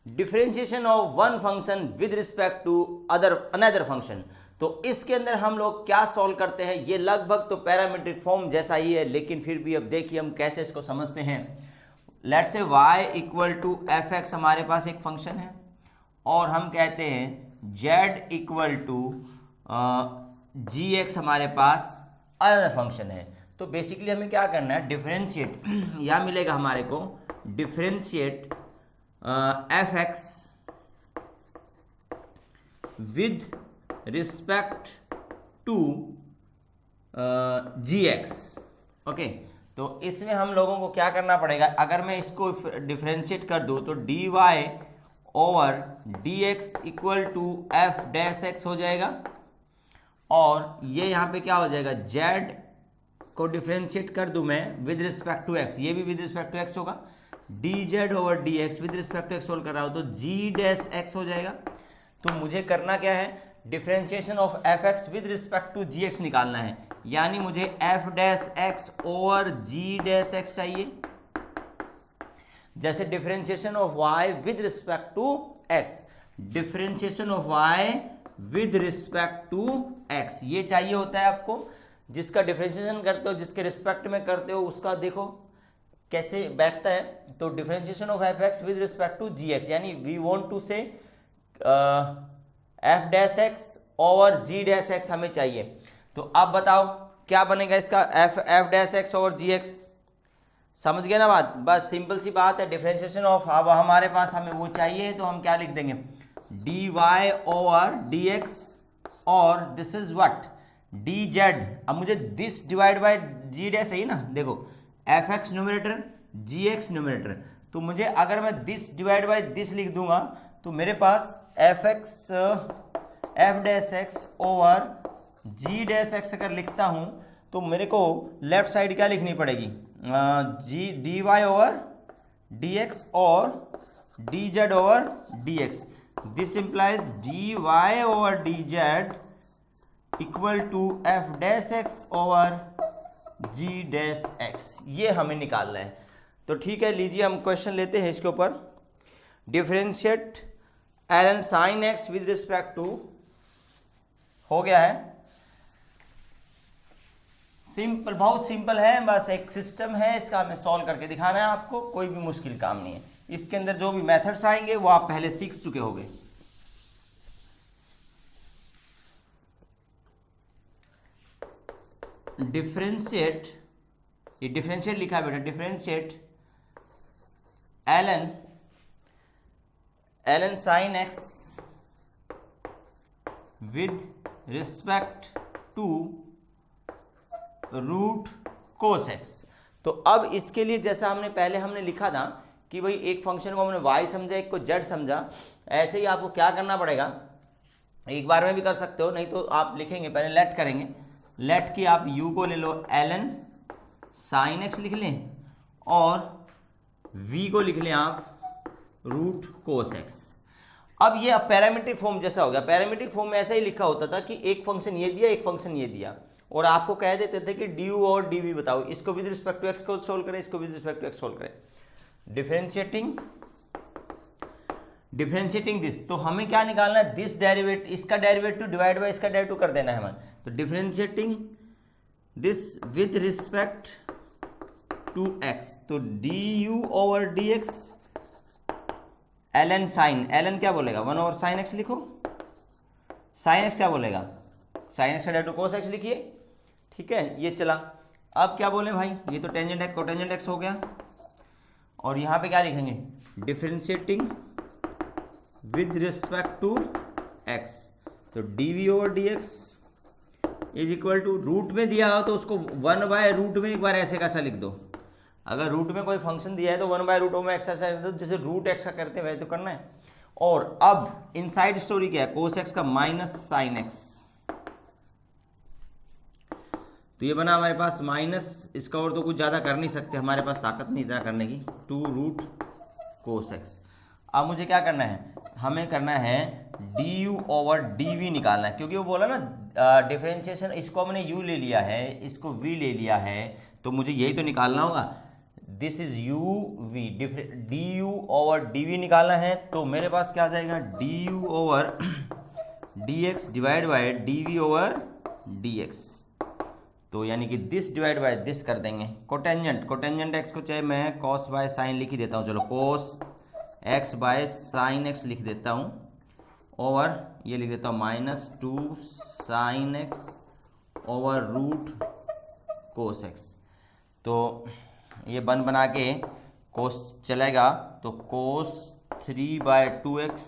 Differentiation of one function with respect to another function. तो इसके अंदर हम लोग क्या सॉल्व करते हैं, ये लगभग तो पैरामीट्रिक फॉर्म जैसा ही है, लेकिन फिर भी अब देखिए हम कैसे इसको समझते हैं। Let's say y equal to f x हमारे पास एक फंक्शन है और हम कहते हैं z equal to g x हमारे पास अनदर फंक्शन है। तो बेसिकली हमें क्या करना है, डिफरेंशिएट या मिलेगा हमारे को differentiate f x with respect to g x. Okay, तो इसमें हम लोगों को क्या करना पड़ेगा, अगर मैं इसको डिफरेंशिएट कर दूं तो d y over d x equal to f dash x हो जाएगा, और ये यहाँ पे क्या हो जाएगा, z को डिफरेंशिएट कर दूं मैं विद रिस्पेक्ट टू x, ये भी विद रिस्पेक्ट टू x होगा, dz over dx with respect to x solve कर रहा हूं तो g डैश x हो जाएगा। तो मुझे करना क्या है, differentiation of f x with respect to g x निकालना है, यानी मुझे f dash x over g dash x चाहिए। जैसे differentiation of y with respect to x, differentiation of y with respect to x ये चाहिए होता है आपको। जिसका डिफरेंशिएशन करते हो, जिसके रिस्पेक्ट में करते हो, उसका देखो कैसे बैठता है। तो differentiation of f x with respect to g x, यानी we want to say f dash x over g dash x हमें चाहिए। तो अब बताओ क्या बनेगा इसका, f dash x over g x. समझ गए ना बात, बस सिंपल सी बात है। डिफरेंशिएशन ऑफ अब हमारे पास हमें वो चाहिए तो हम क्या लिख देंगे, d y over d x, और this is what d z. अब मुझे this divide by g dash है ना, देखो f x numerator g x numerator, तो मुझे अगर मैं दिस डिवाइड बाय दिस लिख दूंगा तो मेरे पास f x f dash x over g dash x अगर लिखता हूं तो मेरे को लेफ्ट साइड क्या लिखनी पड़ेगी, g d y over d x और d z over d x. This implies d y over d z equal to f dash x over g dash x, ये हमें निकालना है। तो ठीक है, लीजिए हम क्वेश्चन लेते हैं इसके ऊपर। Differentiate ln sine x with respect to, हो गया है, सिंपल, बहुत सिंपल है, बस एक सिस्टम है, इसका हमें सॉल्व करके दिखाना है आपको, कोई भी मुश्किल काम नहीं है। इसके अंदर जो भी मेथड्स आएंगे वो आप पहले सीख चुके होंगे। डिफरेंशिएट, ये डिफरेंशिएट लिखा है बेटा, differentiate ln sine x with respect to root cos x. तो अब इसके लिए जैसा हमने लिखा था कि भाई एक फंक्शन को हमने y समझा, एक को z समझा, ऐसे ही आपको क्या करना पड़ेगा, एक बार में भी कर सकते हो, नहीं तो आप लिखेंगे पहले लेट करेंगे, लेट की आप u को ले लो एलन साइन एक्स लिख लें और v को लिख लें आप रूट कोस एक्स। अब ये पैरामीट्रिक फॉर्म जैसा हो गया। पैरामीट्रिक फॉर्म में ऐसा ही लिखा होता था कि एक फंक्शन ये दिया, एक फंक्शन ये दिया, और आपको कह देते थे कि डी यू और डी वी बताओ, इसको विद रिस्पेक्ट टू एक्स को सोल्व करें, इसको with respect to x solve करें। डिफरेंशिएटिंग दिस, तो हमें क्या निकालना है, दिस डेरिवेटिव, इसका डेरिवेटिव डिवाइड बाय इसका डेरिवेटिव कर देना है हमें। तो differentiating this with respect to x, तो d u over d x ln sine, ln क्या बोलेगा 1 ओवर साइन एक्स लिखो, साइन एक्स क्या बोलेगा, साइन एक्स का डेरिवेटिव कोस एक्स लिखिए, ठीक है, ये चला। अब क्या बोले भाई, ये तो टेंजेंट एक्स कोटेंजेंट एक्स हो गया, और यहाँ पे क्या लिखेंगे, differentiating with respect to x, तो d v over d x is equal to, root में दिया हो तो उसको 1 बाय रूट में एक बार ऐसे कैसा लिख दो, अगर रूट में कोई फंक्शन दिया है तो 1 बाय रूट में एक्स ऐसा लिख दो, जैसे रूट एक्स का करते हैं वैसे तो करना है। और अब इनसाइड स्टोरी क्या है, कोस एक्स का माइनस साइन एक्स, तो ये बना हमारे पास माइनस, इसका और तो कुछ ज़्यादा कर नहीं सकते, हमारे पास ताकत नहीं इतना करने की, 2 रूट कोस एक्स। अब मुझे क्या करना है, हमें करना है d u over d v निकालना है, क्योंकि वो बोला ना डिफरेंशिएशन, इसको हमने u ले लिया है, इसको v ले लिया है, तो मुझे यही तो निकालना होगा। This is u v, d u over d v निकालना है तो मेरे पास क्या आ जाएगा, d u over d x divide by d v over d x. तो यानी कि दिस डिवाइड बाय दिस कर देंगे। कोटेंजेंट एक्स को चाहे मैं कॉस बाय साइन लिख ही देता हूँ, चलो cos x by sine x लिख देता हूँ, ओवर ये लिख देता हूँ -2 sine x over root cos x. तो ये बना के कोस चलेगा तो कोस 3/2x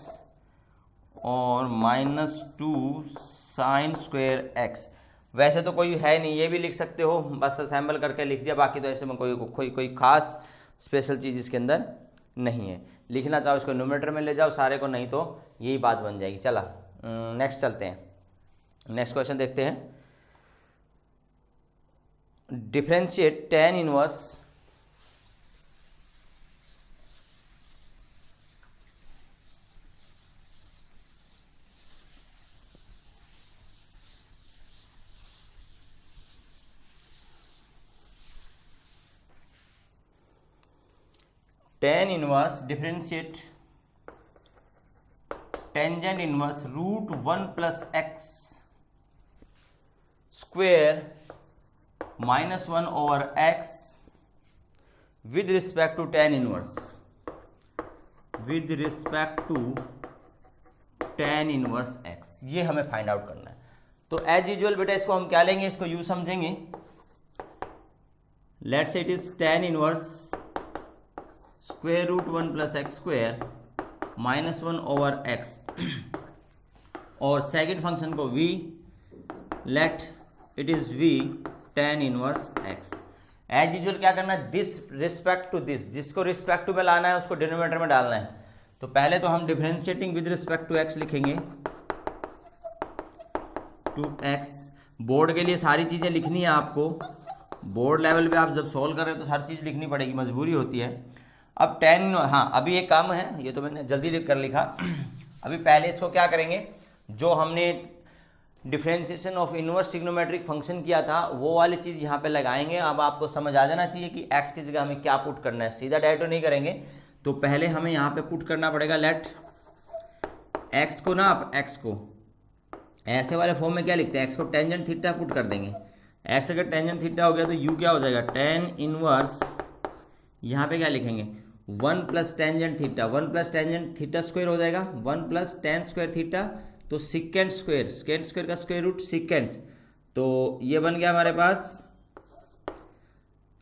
और -2 साइन स्क्वायर एक्स। वैसे तो कोई है नहीं, ये भी लिख सकते हो, बस असेंबल करके लिख दिया, बाकी तो ऐसे में कोई खास स्पेशल चीज़ इसके अंदर नहीं है। लिखना चाहो इसको न्यूमरेटर में ले जाओ सारे को, नहीं तो यही बात बन जाएगी। चला नेक्स्ट चलते हैं, नेक्स्ट क्वेश्चन देखते हैं। Differentiate tan inverse differentiate tangent inverse √1 + x square -1 over x with respect to tan inverse, with respect to tan inverse x, ये हमें फाइंड आउट करना है। तो एज यूजुअल बेटा इसको हम क्या लेंगे, इसको यू समझेंगे। Let's say it is tan inverse √1 + x square -1 over x और सेकेंड फंक्शन को v, let it is v tan inverse x। As usual क्या करना है, दिस रिस्पेक्ट टू दिस, जिसको रिस्पेक्ट टू में लाना है उसको डिनोमिनेटर में डालना है। तो पहले तो हम differentiating with respect to x लिखेंगे, टू x। बोर्ड के लिए सारी चीज़ें लिखनी है आपको, बोर्ड लेवल पे आप जब सॉल्व कर रहे हो तो हर चीज़ लिखनी पड़ेगी, मजबूरी होती है। अब tan, हाँ अभी एक काम है, ये तो मैंने जल्दी कर लिखा। अभी पहले इसको क्या करेंगे, जो हमने differentiation of inverse trigonometric function किया था वो वाली चीज़ यहाँ पे लगाएंगे। अब आपको समझ आ जाना चाहिए कि x की जगह हमें क्या पुट करना है, सीधा डायरेक्ट तो नहीं करेंगे। तो पहले हमें यहाँ पे पुट करना पड़ेगा, लेट x को ना, आप x को ऐसे वाले फॉर्म में क्या लिखते हैं, x को टेंजेंट थीटा पुट कर देंगे। x अगर टेंजेंट थीटा हो गया तो u क्या हो जाएगा, tan इनवर्स, यहाँ पे क्या लिखेंगे 1 + tangent theta, 1 + tangent theta square हो जाएगा, 1 + tan स्क्वायर थीटा, तो सेकेंड स्क्वायर का स्क्वायर रूट सेकेंड। तो ये बन गया हमारे पास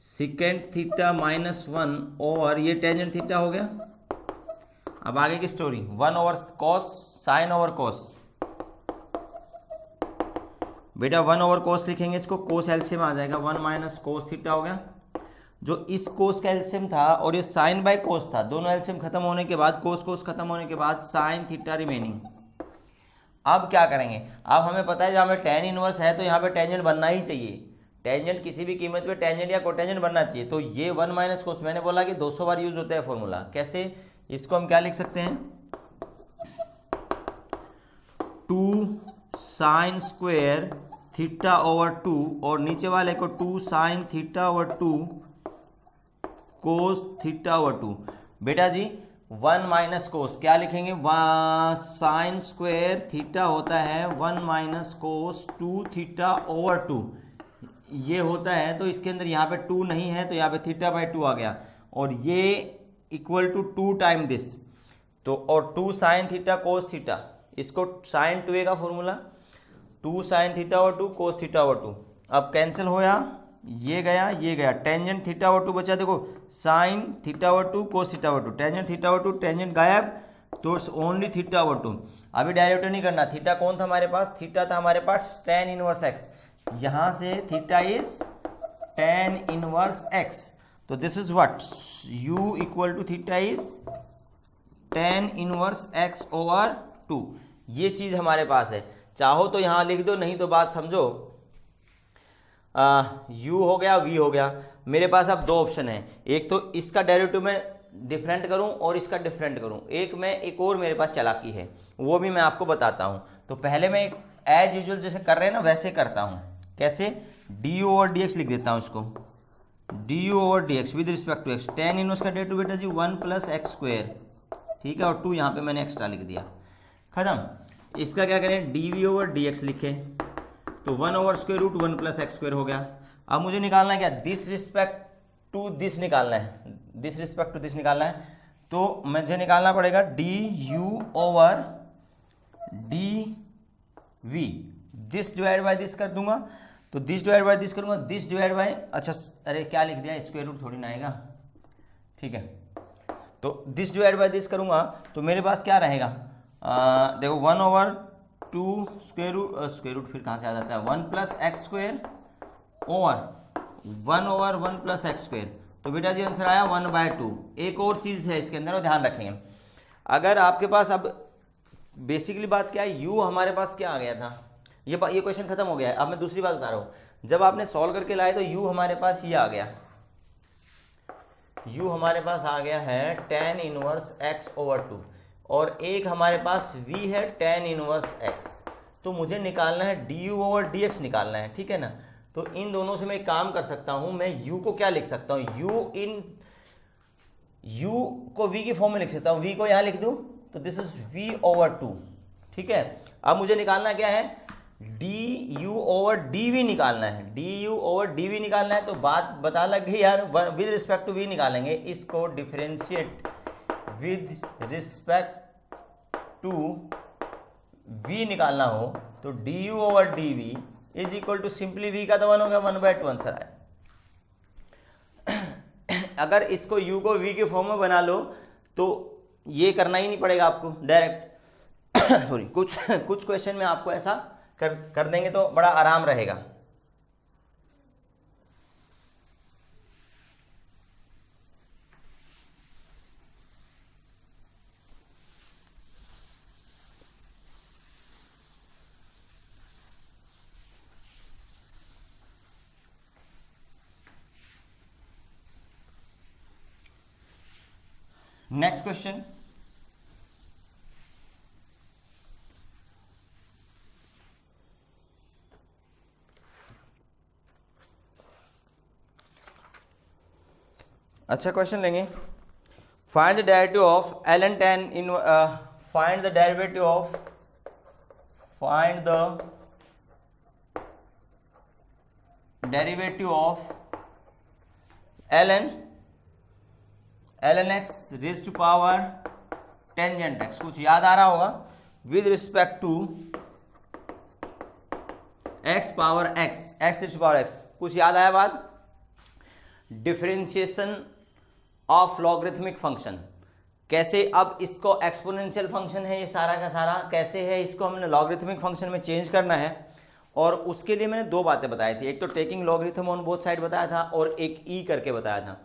सेकेंड थीटा -1 और ये टेंजेंट थीटा हो गया। अब आगे की story, 1 over cos sine over cos. बेटा 1 ओवर कॉस लिखेंगे, इसको कोस एलसीएम आ जाएगा, 1 - कोस थीटा हो गया। जो इस कोस का एलसीएम था और ये साइन बाय कोस था, दोनों एलसीएम खत्म होने के बाद, कोस खत्म होने के बाद साइन थीटा रिमेनिंग। अब क्या करेंगे, अब हमें पता है जहाँ पे tan इनवर्स है तो यहाँ पे टेंजेंट बनना ही चाहिए, टेंजेंट किसी भी कीमत पे टेंजेंट या कोटेंजेंट बनना चाहिए। तो ये 1 - कोस, मैंने बोला कि 200 बार यूज होता है फॉर्मूला। कैसे, इसको हम क्या लिख सकते हैं, 2 साइन स्क्वायर थीटा ओवर 2 और नीचे वाले को 2 sine theta over 2 cos theta over 2। बेटा जी 1 - कोस क्या लिखेंगे, साइन स्क्वायर थीटा होता है 1 - कोस 2 थीटा ओवर 2, ये होता है। तो इसके अंदर यहाँ पे 2 नहीं है तो यहाँ पे θ/2 आ गया और ये इक्वल टू 2 टाइम दिस। तो और 2 साइन थीटा कोस थीटा, इसको साइन 2a का formula, 2 sine theta over 2 cos theta over 2। अब कैंसिल होया, ये गया, टेंजेंट थीटा ओवर 2 बचा, देखो sine theta over 2 cos theta over 2, tangent theta over 2, tangent गायब, तो ओनली थीटा ओवर 2। अभी डायरेक्ट नहीं करना, थीटा कौन था हमारे पास, थीटा था हमारे पास tan इनवर्स x, यहाँ से theta is tan inverse x। तो this is what, u equal to theta is tan inverse x over 2। ये चीज़ हमारे पास है, चाहो तो यहाँ लिख दो, नहीं तो बात समझो। u हो गया, v हो गया। मेरे पास अब दो ऑप्शन है, एक तो इसका डेरिवेटिव मैं डिफरेंट करूं और इसका डिफरेंट करूं, एक और मेरे पास चालाकी है, वो भी मैं आपको बताता हूं। तो पहले मैं एज यूजुअल जैसे कर रहे हैं ना वैसे करता हूं। कैसे, डी ओवर डी एक्स लिख देता हूं इसको, d u over d x with respect to x, tan inverse का डेरिवेटिव बेटा जी 1 प्लस एक्स स्क्वायर, ठीक है, और 2 यहाँ पे मैंने एक्स्ट्रा लिख दिया, खत्म। इसका क्या करें, d v over d x लिखे तो 1 over square root 1 plus x square हो गया। अब मुझे निकालना है क्या, दिस रिस्पेक्ट टू दिस निकालना है, दिस रिस्पेक्ट टू दिस निकालना है, तो मुझे निकालना पड़ेगा d u over d v, this divide by this कर दूंगा, तो दिस डिवाइड बाय दिस करूंगा, दिस डिवाइड बाय, अच्छा अरे क्या लिख दिया, स्क्वायर रूट थोड़ी ना आएगा, ठीक है, तो दिस डिवाइड बाय दिस करूंगा तो मेरे पास क्या रहेगा, देखो 1 ओवर 2 स्क्वायर रूट फिर कहाँ से आ जाता है, 1 plus x square over 1 over 1 plus x square, तो बेटा जी आंसर आया 1/2। एक और चीज़ है इसके अंदर और ध्यान रखेंगे, अगर आपके पास, अब बेसिकली बात क्या है, u हमारे पास क्या आ गया था, ये क्वेश्चन खत्म हो गया है। अब मैं दूसरी बात बता रहा हूँ, जब आपने सॉल्व करके लाए तो u हमारे पास ये आ गया, u हमारे पास आ गया है tan इनवर्स x ओवर 2, और एक हमारे पास v है tan इनवर्स x, तो मुझे निकालना है du ओवर dx निकालना है, ठीक है ना। तो इन दोनों से मैं एक काम कर सकता हूं, मैं u को क्या लिख सकता हूं, u को v की फॉर्म में लिख सकता हूं, v को यहां लिख दूं तो दिस इज v ओवर 2, ठीक है। अब मुझे निकालना क्या है, du ओवर dv निकालना है, du ओवर dv निकालना है, तो बात बता लग गई यार, विद रिस्पेक्ट टू v निकालेंगे, इसको differentiate with respect to v निकालना हो तो du over dv is equal to simply v का तो 1 हो गया, 1/2 आंसर आया। अगर इसको u को v के फॉर्म में बना लो तो ये करना ही नहीं पड़ेगा आपको डायरेक्ट सॉरी, कुछ क्वेश्चन में आपको ऐसा कर देंगे तो बड़ा आराम रहेगा। नेक्स्ट क्वेश्चन, अच्छा क्वेश्चन लेंगे, find the derivative of ln tan इन, find the derivative of, find the derivative of ln x raise to power tangent x, कुछ याद आ रहा होगा, with respect to x power x raise to power x, कुछ याद आया बात, डिफरेंशिएशन ऑफ लॉगरिथमिक फंक्शन, कैसे, अब इसको एक्सपोनेंशियल फंक्शन है ये सारा का सारा, कैसे है इसको हमने लॉगरिथमिक फंक्शन में चेंज करना है, और उसके लिए मैंने दो बातें बताई थी, एक तो taking logarithm on both side बताया था और एक ई करके बताया था,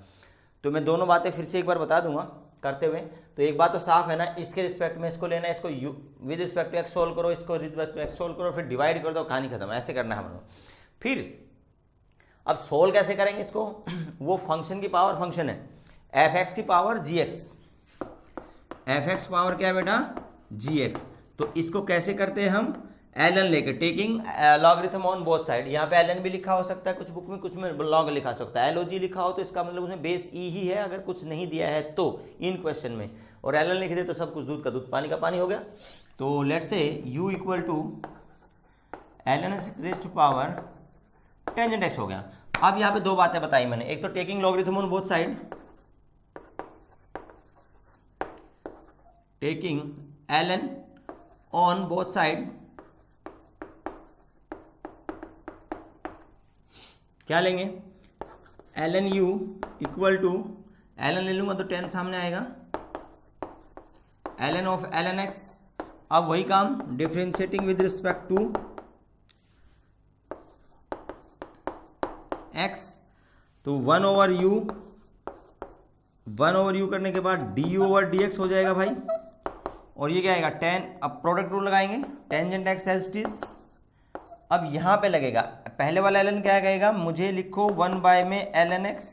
तो मैं दोनों बातें फिर से एक बार बता दूंगा करते हुए। तो एक बात तो साफ है ना, इसके रिस्पेक्ट में इसको लेना है, इसको with respect to x solve करो, इसको with respect to x solve करो, फिर डिवाइड कर दो, कहानी खत्म, ऐसे करना है हम। फिर अब सोल्व कैसे करेंगे इसको, वो फंक्शन की पावर फंक्शन है एफ एक्स की पावर जी एक्स, एफ एक्स पावर क्या है बेटा जी एक्स, तो इसको कैसे करते हैं हम, एल एन लेके, taking logarithm on both side, यहाँ पे एल एन भी लिखा हो सकता है कुछ बुक में, कुछ में लॉग लिखा सकता है, एल ओ जी लिखा हो तो इसका मतलब उसमें बेस ई ही है, अगर कुछ नहीं दिया है तो इन क्वेश्चन में, और एल एन लिख दे तो सब कुछ दूध का दूध पानी का पानी हो गया। तो let say u equal to l n raise to power tangent x हो गया। अब यहाँ पे दो बातें बताई मैंने, एक तो taking logarithm on both side, taking l n on both side, क्या लेंगे, l n u equal to, l n ले लूंगा तो 10 सामने आएगा, l n of l n x, अब वही काम differentiating with respect to x, तो 1 ओवर यू करने के बाद d u over d x हो जाएगा भाई, और ये क्या आएगा 10, अब प्रोडक्ट रूल लगाएंगे, tangent x as it is, अब यहाँ पे लगेगा पहले वाला एल एन क्या कहेगा, मुझे लिखो 1 बाय में एल एन एक्स,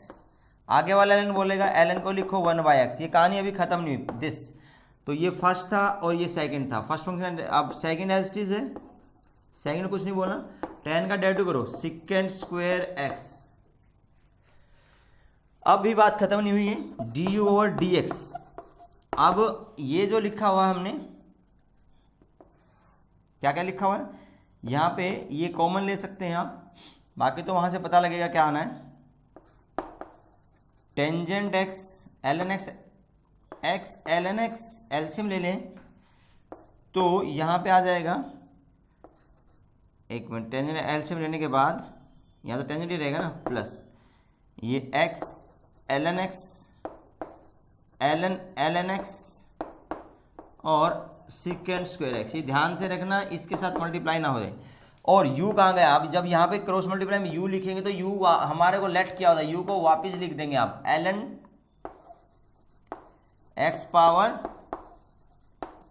आगे वाला एल एन बोलेगा एल एन को लिखो 1 बाय एक्स, ये कहानी अभी खत्म नहीं हुई दिस, तो ये फर्स्ट था और ये सेकंड था, फर्स्ट फंक्शन अब सेकंड एज इट इज है, सेकंड कुछ नहीं बोला, 10 का डेरिवेटिव करो सिकेंड स्क्वायर एक्स, अब भी बात खत्म नहीं हुई है, d u over d x. अब ये जो लिखा हुआ है हमने, क्या क्या लिखा हुआ है यहाँ पे, ये कॉमन ले सकते हैं आप, बाकी तो वहां से पता लगेगा क्या आना है। Tangent x l n x, x l n x LCM ले लें तो यहाँ पे आ जाएगा, एक मिनट, टेंजेंट एलसीएम लेने के बाद यहाँ तो टेंजेंट ही रहेगा ना, प्लस ये x l n x l n x और सिकेंड स्क्वायर एक्स। ये ध्यान से रखना, इसके साथ मल्टीप्लाई ना हो जाए। और u कहाँ गया? आप जब यहाँ पे क्रॉस मल्टीप्लाई में u लिखेंगे तो u हमारे को लेट किया होता है, u को वापस लिख देंगे आप ln x power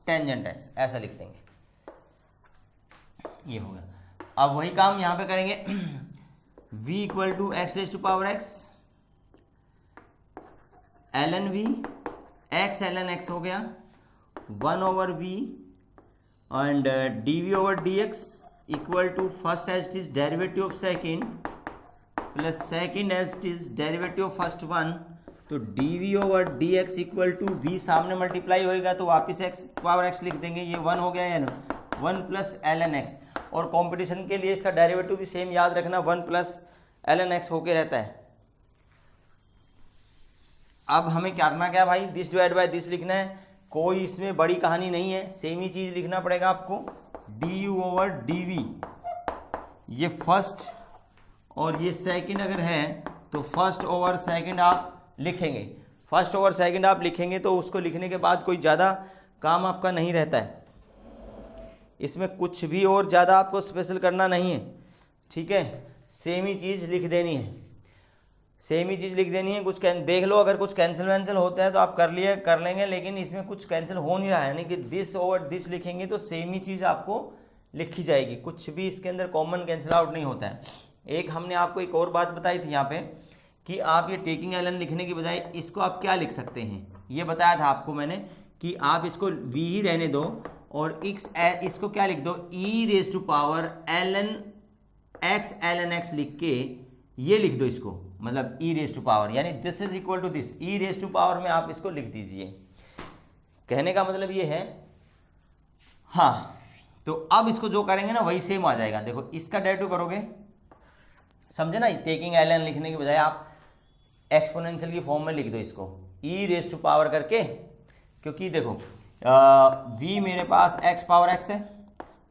tangent x, ऐसा लिख देंगे, ये हो गया। अब वही काम यहाँ पे करेंगे, v equal to x raise to power x ln v x ln x हो गया 1 ओवर v and dv over dx equal to first as it is derivative of second plus second as it is derivative of first one. तो dv over dx equal to v सामने multiply होएगा तो वापस x power x लिख देंगे, ये 1 हो गया है ना, 1 प्लस ln x। और कंपटीशन के लिए इसका डेरिवेटिव भी सेम याद रखना, 1 प्लस ln x होके रहता है। अब हमें क्या करना, क्या भाई, दिस डिवाइड बाय दिस लिखना है, कोई इसमें बड़ी कहानी नहीं है, सेम ही चीज लिखना पड़ेगा आपको। du ओवर dv, ये फर्स्ट और ये सेकंड अगर है तो फर्स्ट ओवर सेकंड आप लिखेंगे, फर्स्ट ओवर सेकंड आप लिखेंगे तो उसको लिखने के बाद कोई ज़्यादा काम आपका नहीं रहता है, इसमें कुछ भी और ज़्यादा आपको स्पेशल करना नहीं है, ठीक है, सेम ही चीज़ लिख देनी है, सेम ही चीज़ लिख देनी है। कुछ देख लो, अगर कुछ कैंसिल वैंसिल होता है तो आप कर लेंगे, लेकिन इसमें कुछ कैंसिल हो नहीं रहा है, यानी कि दिस ओवर दिस लिखेंगे तो सेम ही चीज़ आपको लिखी जाएगी, कुछ भी इसके अंदर कॉमन कैंसिल आउट नहीं होता है। एक हमने आपको एक और बात बताई थी यहाँ पे कि आप ये टेकिंग एलन लिखने की बजाय इसको आप क्या लिख सकते हैं, ये बताया था आपको मैंने कि आप इसको v ही रहने दो और इसको क्या लिख दो, e raise to power ln x ln x लिख के ये लिख दो इसको, मतलब e रेज टू पावर, यानी this is equal to this, e raise to power में आप इसको लिख दीजिए। कहने का मतलब ये है, हाँ, तो अब इसको जो करेंगे ना वही सेम आ जाएगा। देखो इसका डेरिवेटिव करोगे, समझे ना, टेकिंग एलन लिखने की बजाय आप एक्सपोनेंशियल की फॉर्म में लिख दो इसको, e रेज टू पावर करके, क्योंकि देखो v मेरे पास x पावर x है,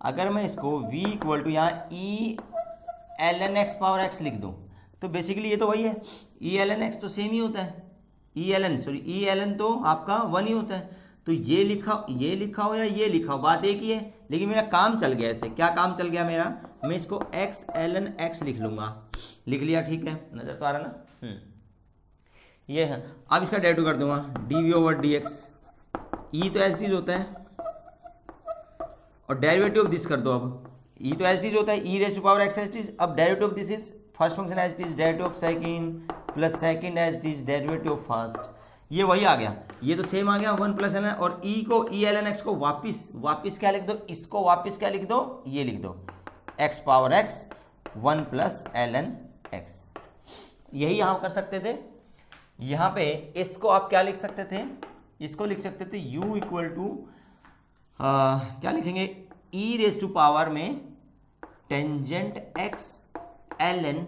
अगर मैं इसको v इक्वल टू यहाँ e ln x power x लिख दूँ तो बेसिकली ये तो वही है, e ln x तो सेम ही होता है, e ln तो आपका 1 ही होता है, तो ये लिखा हो या ये लिखा हो बात एक ही है, लेकिन मेरा काम चल गया ऐसे। क्या काम चल गया मेरा, मैं इसको x ln x लिख लूँगा, लिख लिया, ठीक है, नज़र तो आ रहा ना, ये है। अब इसका डेरिवेटिव कर दूंगा, dv ओवर dx, e तो एज डीज होता है और डेरिवेटिव ऑफ दिस कर दो, अब e तो एज डीज होता है, e raise to power x as these, अब derivative of this is first function as these derivative of second plus second as these derivative of first, ये वही आ गया, ये तो सेम आ गया 1 प्लस ln, और e को e ln x को वापिस क्या लिख दो, इसको वापिस क्या लिख दो, ये लिख दो x power x 1 plus ln x, यही यहाँ कर सकते थे। यहाँ पे इसको आप क्या लिख सकते थे, इसको लिख सकते थे u इक्वल टू क्या लिखेंगे, e रेज टू पावर में टेंजेंट x ln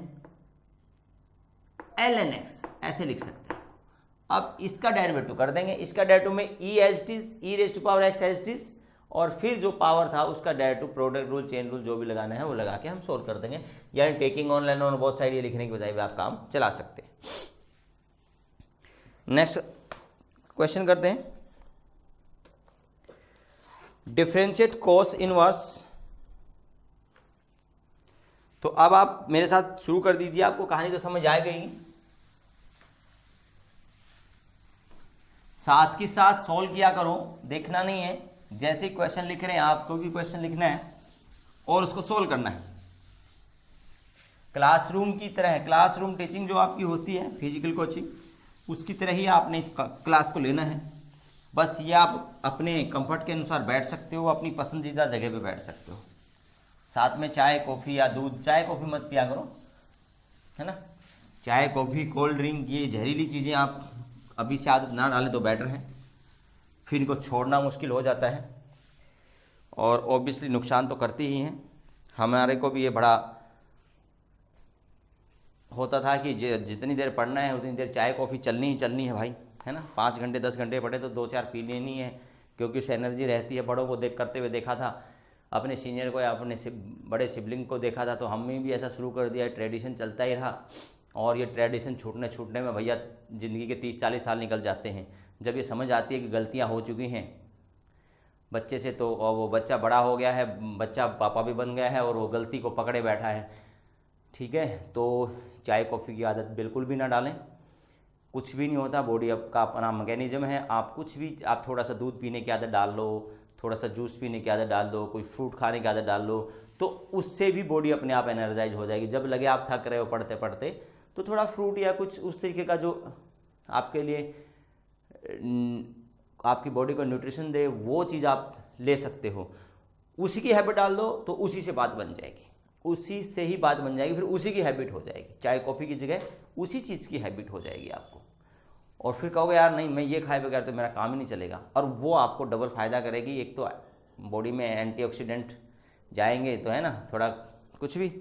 x, ऐसे लिख सकते हैं। अब इसका डेरिवेटिव कर देंगे, इसका डेरिवेटिव में e as is, e raise to power x as is, और फिर जो पावर था उसका derivative, product rule, chain rule जो भी लगाना है वो लगा के हम सोल्व कर देंगे, यानी taking on line on both side ये लिखने की बजाय भी आप काम चला सकते हैं। नेक्स्ट क्वेश्चन करते हैं, डिफरेंशिएट कॉस इनवर्स। तो अब आप मेरे साथ शुरू कर दीजिए, आपको कहानी तो समझ आ गई, साथ के साथ सॉल्व किया करो, देखना नहीं है, जैसे क्वेश्चन लिख रहे हैं आप तो भी क्वेश्चन लिखना है और उसको सोल्व करना है, क्लासरूम की तरह है। क्लासरूम टीचिंग जो आपकी होती है फिजिकल कोचिंग, उसकी तरह ही आपने इस क्लास को लेना है। बस ये आप अपने कंफर्ट के अनुसार बैठ सकते हो, अपनी पसंदीदा जगह पे बैठ सकते हो, साथ में चाय कॉफ़ी या दूध, चाय कॉफ़ी मत पिया करो, है ना, चाय कॉफ़ी कोल्ड ड्रिंक ये जहरीली चीज़ें आप अभी से आदत ना डालें तो बेटर है, फिर इनको छोड़ना मुश्किल हो जाता है और ऑब्वियसली नुकसान तो करती ही हैं। हमारे को भी ये बड़ा होता था कि जितनी देर पढ़ना है उतनी देर चाय कॉफ़ी चलनी ही चलनी है भाई, है ना। 5 घंटे 10 घंटे पढ़े तो 2-4 पी लेनी है, क्योंकि उससे एनर्जी रहती है। बड़ों को करते हुए देखा था, अपने सीनियर को या अपने बड़े सिबलिंग को देखा था, तो हमने भी ऐसा शुरू कर दिया, ट्रेडिशन चलता ही रहा। और ये ट्रेडिशन छूटने में भैया ज़िंदगी के 30-40 साल निकल जाते हैं। जब ये समझ आती है कि गलतियाँ हो चुकी हैं बच्चे से, तो और वो बच्चा बड़ा हो गया है, बच्चा पापा भी बन गया है और वो गलती को पकड़े बैठा है, ठीक है। तो चाय कॉफ़ी की आदत बिल्कुल भी ना डालें, कुछ भी नहीं होता। बॉडी का अपना मैकेनिज्म है। आप कुछ भी, आप थोड़ा सा दूध पीने की आदत डाल लो, थोड़ा सा जूस पीने की आदत डाल लो, कोई फ्रूट खाने की आदत डाल लो, तो उससे भी बॉडी अपने आप एनर्जाइज हो जाएगी। जब लगे आप थक रहे हो पढ़ते पढ़ते, तो थोड़ा फ्रूट या कुछ उस तरीके का जो आपके लिए आपकी बॉडी को न्यूट्रिशन दे, वो चीज़ आप ले सकते हो। उसी की हैबिट डाल दो तो उसी से बात बन जाएगी, उसी से ही बात बन जाएगी, फिर उसी की हैबिट हो जाएगी। चाय कॉफ़ी की जगह उसी चीज़ की हैबिट हो जाएगी आपको, और फिर कहोगे यार नहीं, मैं ये खाए बगैर तो मेरा काम ही नहीं चलेगा। और वो आपको डबल फ़ायदा करेगी। एक तो बॉडी में एंटीऑक्सीडेंट जाएंगे, तो है ना, थोड़ा कुछ भी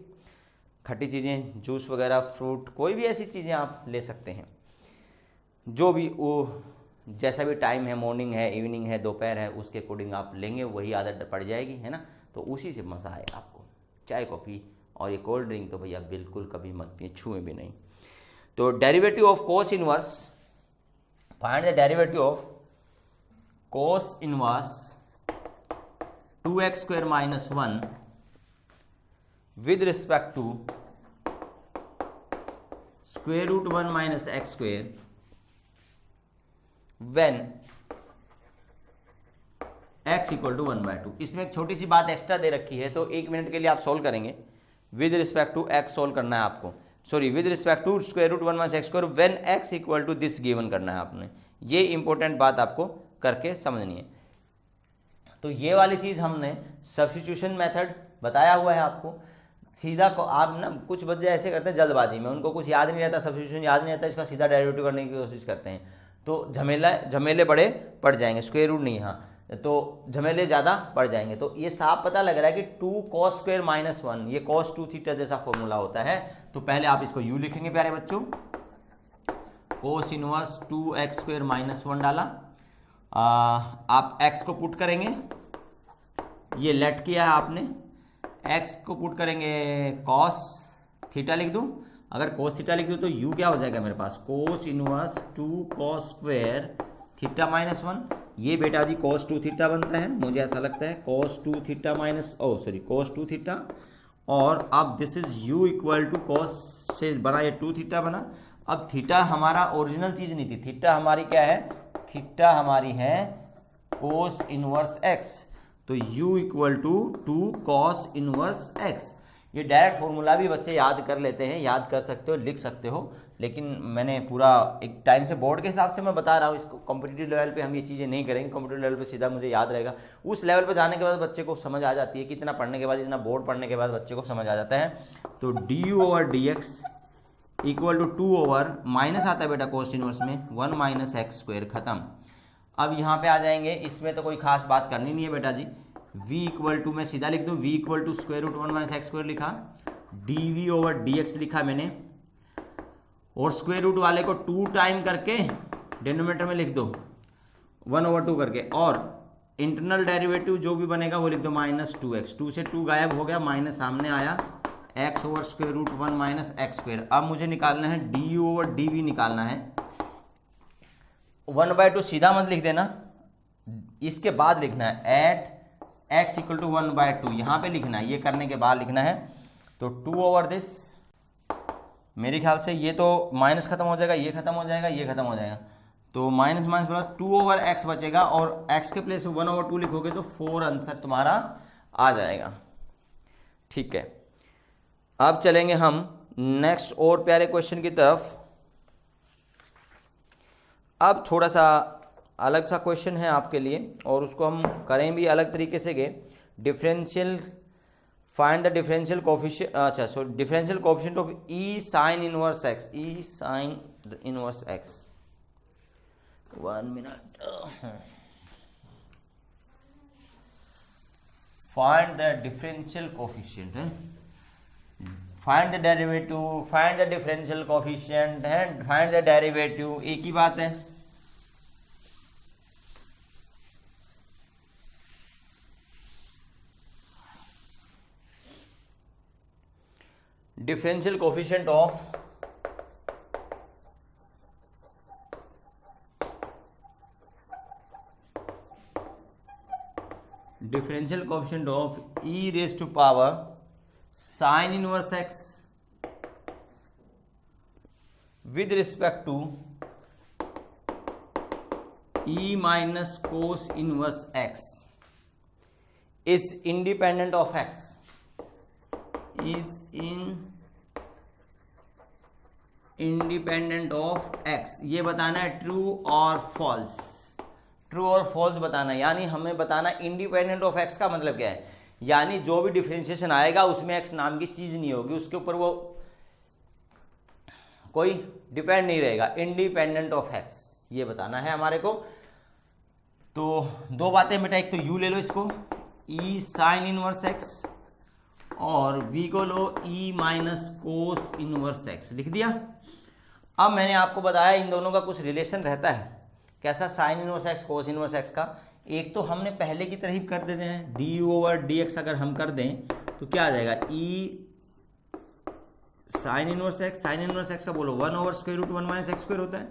खट्टी चीज़ें, जूस वगैरह, फ्रूट, कोई भी ऐसी चीज़ें आप ले सकते हैं, जो भी वो जैसा भी टाइम है, मॉर्निंग है, इवनिंग है, दोपहर है, उसके अकॉर्डिंग आप लेंगे, वही आदत पड़ जाएगी, है ना। तो उसी से मज़ा आएगा आपको। चाय कॉफ़ी और ये कोल्ड ड्रिंक तो भैया बिल्कुल कभी मत पिए, छुए भी नहीं। तो derivative of cos inverse, find the derivative of cos inverse 2x² - 1 with respect to √1 - x² when x = 1/2। इसमें एक छोटी सी बात एक्स्ट्रा दे रखी है, तो 1 मिनट के लिए आप सोल्व करेंगे। With respect to x solve करना है आपको, sorry, with respect to √1 - x² when x = this given करना है आपने। ये इंपॉर्टेंट बात आपको करके समझनी है। तो ये वाली चीज़ हमने सब्स्टिट्यूशन मेथड बताया हुआ है आपको। सीधा को आप ना, कुछ बच्चे ऐसे करते हैं जल्दबाजी में, उनको कुछ याद नहीं रहता, सब्स्टिट्यूशन याद नहीं रहता, इसका सीधा डेरिवेटिव करने की कोशिश करते हैं, तो झमेले बड़े पड़ जाएंगे। स्क्वायर रूट नहीं, हाँ, तो झमेले ज़्यादा पड़ जाएंगे। तो ये साफ पता लग रहा है कि 2 cos² - 1 ये cos 2 थीटा जैसा फॉर्मूला होता है। तो पहले आप इसको u लिखेंगे प्यारे बच्चों, cos इनवर्स 2x² - 1 डाला, आप x को पुट करेंगे, ये लेट किया है आपने, x को पुट करेंगे, cos थीटा लिख दूं। अगर cos थीटा लिख दूं तो u क्या हो जाएगा मेरे पास, cos इनवर्स 2 cos² थीटा - 1। ये बेटा जी cos 2 थीटा बनता है, मुझे ऐसा लगता है, cos 2 थीटा cos 2 थीटा। और अब दिस इज u = cos से बना, ये 2 थीटा बना। अब थीटा हमारा ओरिजिनल चीज़ नहीं थी, थीटा हमारी क्या है, थीटा हमारी है cos इनवर्स x। तो u = 2 cos इनवर्स x। ये डायरेक्ट फॉर्मूला भी बच्चे याद कर लेते हैं, याद कर सकते हो, लिख सकते हो, लेकिन मैंने पूरा एक टाइम से बोर्ड के हिसाब से मैं बता रहा हूँ। इसको कॉम्पिटिटिव लेवल पे हम ये चीज़ें नहीं करेंगे, कॉम्पिटिटिव लेवल पे सीधा मुझे याद रहेगा। उस लेवल पे जाने के बाद बच्चे को समझ आ जाती है कि इतना पढ़ने के बाद, इतना बोर्ड पढ़ने के बाद बच्चे को समझ आ जाता है। तो du/dx = 2 माइनस आता है बेटा cos इनवर्स में 1 - x², खत्म। अब यहाँ पे आ जाएंगे, इसमें तो कोई खास बात करनी नहीं है बेटा जी। v = मैं सीधा लिख दूँ, v = √1 - x² लिखा, dv/dx लिखा मैंने, और स्क्वायर रूट वाले को 2 टाइम करके डिनोमिनेटर में लिख दो 1/2 करके, और इंटरनल डेरिवेटिव जो भी बनेगा वो लिख दो -2x। 2 से 2 गायब हो गया, माइनस सामने आया, x/√1 - x²। अब मुझे निकालना है du/dv निकालना है। 1/2 सीधा मत लिख देना, इसके बाद लिखना है एट x = 1/2, यहाँ पे लिखना है, ये करने के बाद लिखना है। तो 2/this, मेरे ख्याल से ये तो माइनस खत्म हो जाएगा, ये खत्म हो जाएगा, ये खत्म हो जाएगा, तो माइनस बराबर 2/x बचेगा, और x के प्लेस 1/2 लिखोगे तो 4 आंसर तुम्हारा आ जाएगा। ठीक है, अब चलेंगे हम नेक्स्ट और प्यारे क्वेश्चन की तरफ। अब थोड़ा सा अलग सा क्वेश्चन है आपके लिए, और उसको हम करें भी अलग तरीके से, differential find the differential coefficient, अच्छा so differential coefficient of e sine inverse x, e sine inverse x. 1 minute. Find the differential coefficient है, find the derivative, find the differential coefficient है, फाइंड द डेरिवेटिव, एक ही बात है। Differential coefficient of differential coefficient of e raise to power sine inverse x with respect to e minus cos inverse x is independent of x, is independent of x. ये बताना है true और false, true और false बताना है, यानी हमें बताना इंडिपेंडेंट ऑफ एक्स का मतलब क्या है, यानी जो भी डिफरेंशिएशन आएगा उसमें एक्स नाम की चीज नहीं होगी, उसके ऊपर वो कोई डिपेंड नहीं रहेगा, इंडिपेंडेंट ऑफ एक्स, ये बताना है हमारे को। तो दो बातें बेटा, एक तो यू ले लो इसको, ई साइन इनवर्स एक्स, और v को लो e minus cos inverse x, लिख दिया। अब मैंने आपको बताया इन दोनों का कुछ रिलेशन रहता है, कैसा, साइन इनवर्स एक्स कोस इनवर्स एक्स का। एक तो हमने पहले की तरह ही कर देते हैं, d u over d x अगर हम कर दें तो क्या आ जाएगा, e sine inverse x, sine inverse x का बोलो 1 over square root 1 minus x square होता है,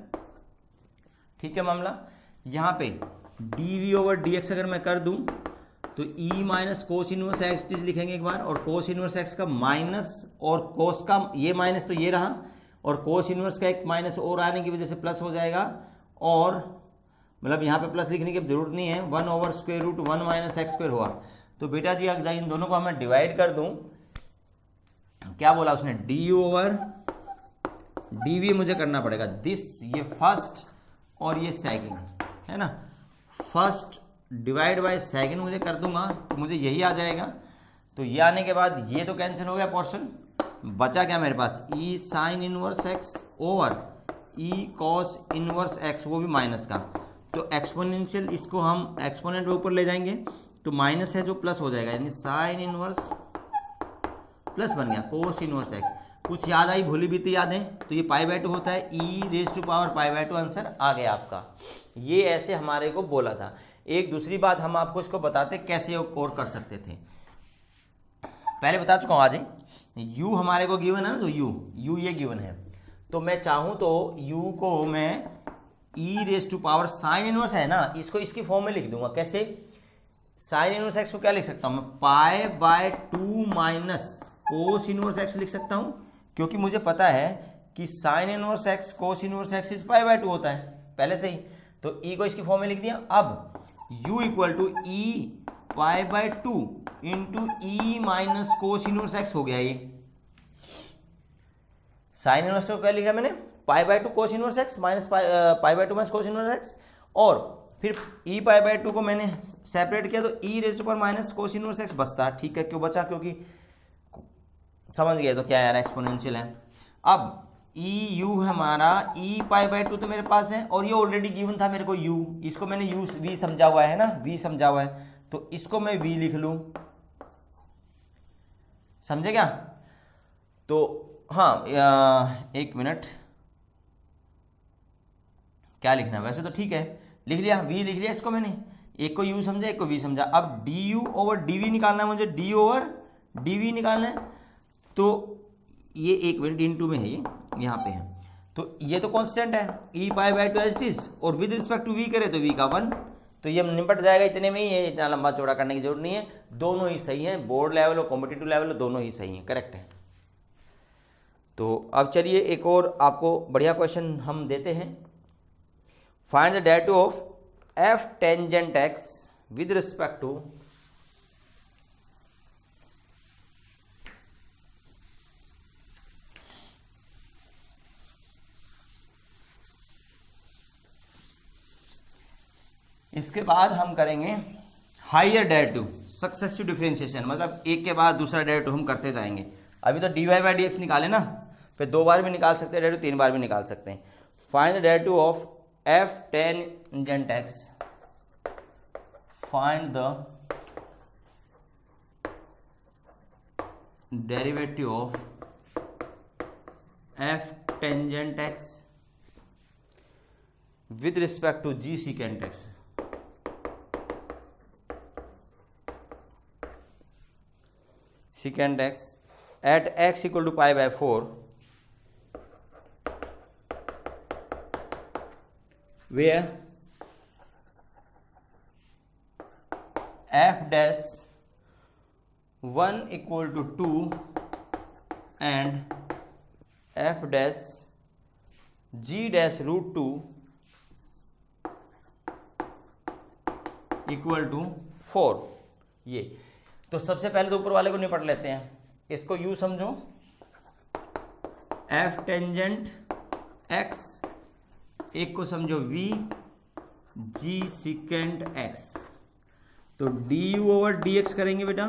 ठीक है मामला। यहाँ पे d v over d x अगर मैं कर दूं तो e minus cos inverse x लिखेंगे एक बार, और कोस इनवर्स एक्स का माइनस और कोस का ये माइनस तो ये रहा, और कोस इनवर्स का एक माइनस और आने की वजह से प्लस हो जाएगा, और मतलब यहाँ पे प्लस लिखने की जरूरत नहीं है, 1 over square root 1 minus x square हुआ। तो बेटा जी अगर इन दोनों को मैं डिवाइड कर दूं, क्या बोला उसने, d u over d v मुझे करना पड़ेगा, दिस ये फर्स्ट और ये सेकंड है ना, फर्स्ट डिवाइड बाय सेकंड मुझे कर दूंगा तो मुझे यही आ जाएगा। तो ये आने के बाद ये तो कैंसिल हो गया पोर्शन, बचा क्या मेरे पास, e sine inverse x over e cos inverse x, वो भी माइनस का। तो एक्सपोनेंशियल इसको हम एक्सपोनेंट के ऊपर ले जाएंगे तो माइनस है जो प्लस हो जाएगा, यानी साइन इनवर्स प्लस बन गया कोस इनवर्स एक्स। कुछ याद आई, भूली बीती यादें, तो ये पाई बाय 2 होता है, e raise to power pi by 2 answer आ गया आपका। ये ऐसे हमारे को बोला था। एक दूसरी बात हम आपको इसको बताते कैसे और कर सकते थे, पहले बता चुका हूँ आज ही। u हमारे को गिवन है ना, तो u ये गिवन है, तो मैं चाहूँ तो u को मैं e raise to power sine inverse है ना, इसको इसकी फॉर्म में लिख दूंगा। कैसे, साइन इनवर्स एक्स को क्या लिख सकता हूँ मैं, पाई by 2 minus cos inverse x लिख सकता हूँ, क्योंकि मुझे पता है कि sign inverse x cos inverse x is pi by 2 होता है पहले से ही। तो e को इसकी फॉर्म में लिख दिया। अब u equal to e pi by 2 into e minus cos inverse x हो गया। ये साइन इनवर्स को क्या लिखा मैंने, pi by 2 cos inverse x minus pi by 2 minus cos inverse x, और फिर ई पाई बाय 2 को मैंने सेपरेट किया तो e raise to power minus cos inverse x बचता। ठीक है, क्यों बचा, क्योंकि समझ गए तो क्या यार एक्सपोनेंशियल है। अब ई यू हमारा ई पाई बाय 2 तो मेरे पास है, और ये ऑलरेडी गिवन था मेरे को u, इसको मैंने u v समझा हुआ है ना, v समझा हुआ है, तो इसको मैं v लिख लूं, समझे क्या। तो हाँ एक मिनट, क्या लिखना है, वैसे तो ठीक है लिख लिया, v लिख लिया इसको मैंने, एक को u समझा एक को v समझा। अब du ओवर dv निकालना है मुझे, d ओवर dv निकालना है, तो ये एक मिनट इंटू में है, ये यहाँ पे है, तो ये तो कांस्टेंट है e pi by 2 as it is, और विद रिस्पेक्ट टू वी करे तो v का 1, तो ये निपट जाएगा इतने में ही है, इतना लंबा चौड़ा करने की जरूरत नहीं है, दोनों ही सही हैं, बोर्ड लेवल और कॉम्पिटिटिव लेवल दोनों ही सही हैं, करेक्ट है। तो अब चलिए एक और आपको बढ़िया क्वेश्चन हम देते हैं, find the derivative of f tangent x with respect to इसके बाद हम करेंगे हायर डेरिवेटिव सक्सेसिव डिफरेंशिएशन मतलब एक के बाद दूसरा डेरिवेटिव हम करते जाएंगे। अभी तो dy बाई डी एक्स निकाले ना, फिर 2 बार भी निकाल सकते हैं डेरिवेटिव, 3 बार भी निकाल सकते हैं। Find the derivative of f tangent x, find the derivative of f tangent x with respect to g secant x। secant x at x equal to pi by 4, where f dash 1 equal to 2 and f dash g dash root 2 equal to 4। ये तो सबसे पहले तो ऊपर वाले को निपट लेते हैं। इसको यू समझो, f टेंजेंट x, एक को समझो v g सिकेंट x। तो du ओवर dx करेंगे बेटा,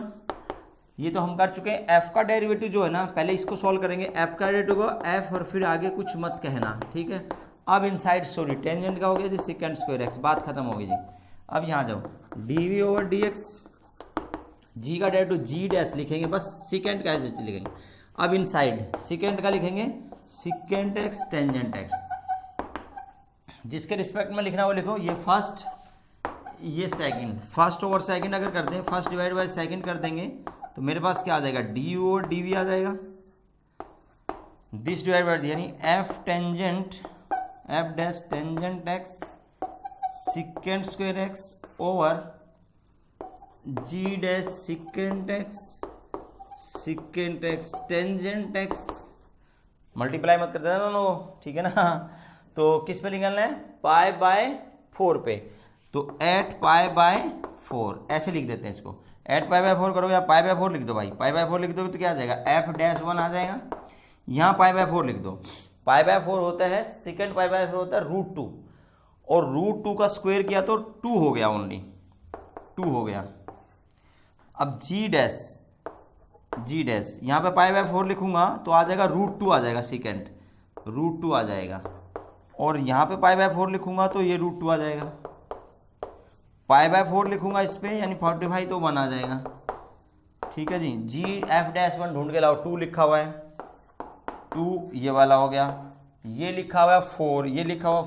ये तो हम कर चुके हैं। f का डेरिवेटिव जो है ना, पहले इसको सॉल्व करेंगे, f का डेरिवेटिव को f और फिर आगे कुछ मत कहना, ठीक है। अब इनसाइड सॉरी टेंजेंट का हो गया जी सिकेंट स्क्वायर x, बात खत्म होगी जी। अब यहाँ जाओ dv ओवर dx, g का डेरिवेटिव g डैश लिखेंगे, बस सिकेंट का लिखेंगे। अब इनसाइड सिकेंट का लिखेंगे सिकेंट x टेंजेंट x, जिसके रिस्पेक्ट में लिखना वो लिखो। ये फर्स्ट, ये सेकंड, फर्स्ट ओवर सेकंड अगर करते हैं, फर्स्ट डिवाइड बाय सेकंड कर देंगे तो मेरे पास क्या आ जाएगा, du ओवर dv आ जाएगा। दिस डिवाइड बाय यानी f tangent f dash tangent x secant square x over g dash secant x secant x tangent x, multiply मत कर देना दोनों, ठीक है ना। तो किस पे निकालना है, पाई बाय 4 पे। तो एट पाई बाय 4 ऐसे लिख देते हैं इसको। एट पाई बाय 4 करोगे, या पाई बाय 4 लिख दो भाई, पाई बाय 4 लिख दोगे तो क्या आ जाएगा, f डैश 1 आ जाएगा। यहाँ पाई बाय 4 लिख दो, पाई बाय 4 होता है सेकेंड, पाई बाय 4 होता है रूट 2, और रूट 2 का स्क्वायर किया तो 2 हो गया, ओनली 2 हो गया। अब जी डैश यहाँ पे पाई बाय 4 लिखूंगा तो आ जाएगा रूट 2 आ जाएगा, सेकेंड रूट 2 आ जाएगा। और यहाँ पे पाई बाय 4 लिखूंगा तो ये रूट 2 आ जाएगा। पाई बाय 4 लिखूंगा इस पे यानी 45 तो 1 आ जाएगा, ठीक है जी। जी एफ डैश 1 ढूंढ के लाओ, 2 लिखा हुआ है, 2 ये वाला हो गया, ये लिखा हुआ है 4, ये लिखा हुआ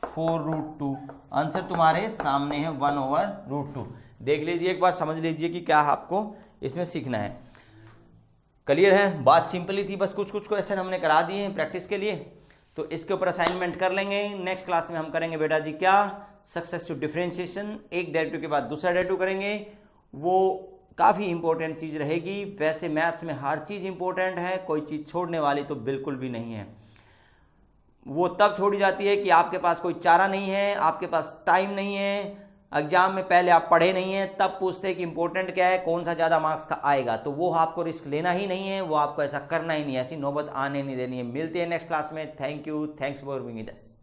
4 रूट 2। आंसर तुम्हारे सामने है 1 ओवर रूट 2। देख लीजिए एक बार, समझ लीजिए कि क्या आपको इसमें सीखना है। क्लियर है, बात सिंपल ही थी, बस कुछ कुछ क्वेश्चन हमने करा दिए हैं प्रैक्टिस के लिए, तो इसके ऊपर असाइनमेंट कर लेंगे। नेक्स्ट क्लास में हम करेंगे बेटा जी क्या, सक्सेसिव डिफरेंशिएशन, एक डेरिवेटिव के बाद दूसरा डेरिवेटिव करेंगे, वो काफ़ी इंपॉर्टेंट चीज़ रहेगी। वैसे मैथ्स में हर चीज़ इंपॉर्टेंट है, कोई चीज़ छोड़ने वाली तो बिल्कुल भी नहीं है। वो तब छोड़ी जाती है कि आपके पास कोई चारा नहीं है, आपके पास टाइम नहीं है, एग्जाम में पहले आप पढ़े नहीं हैं, तब पूछते हैं कि इंपॉर्टेंट क्या है, कौन सा ज़्यादा मार्क्स का आएगा। तो वो आपको रिस्क लेना ही नहीं है, वो आपको ऐसा करना ही नहीं है, ऐसी नौबत आने नहीं देनी है। मिलते हैं नेक्स्ट क्लास में। Thank you, thanks for being with us.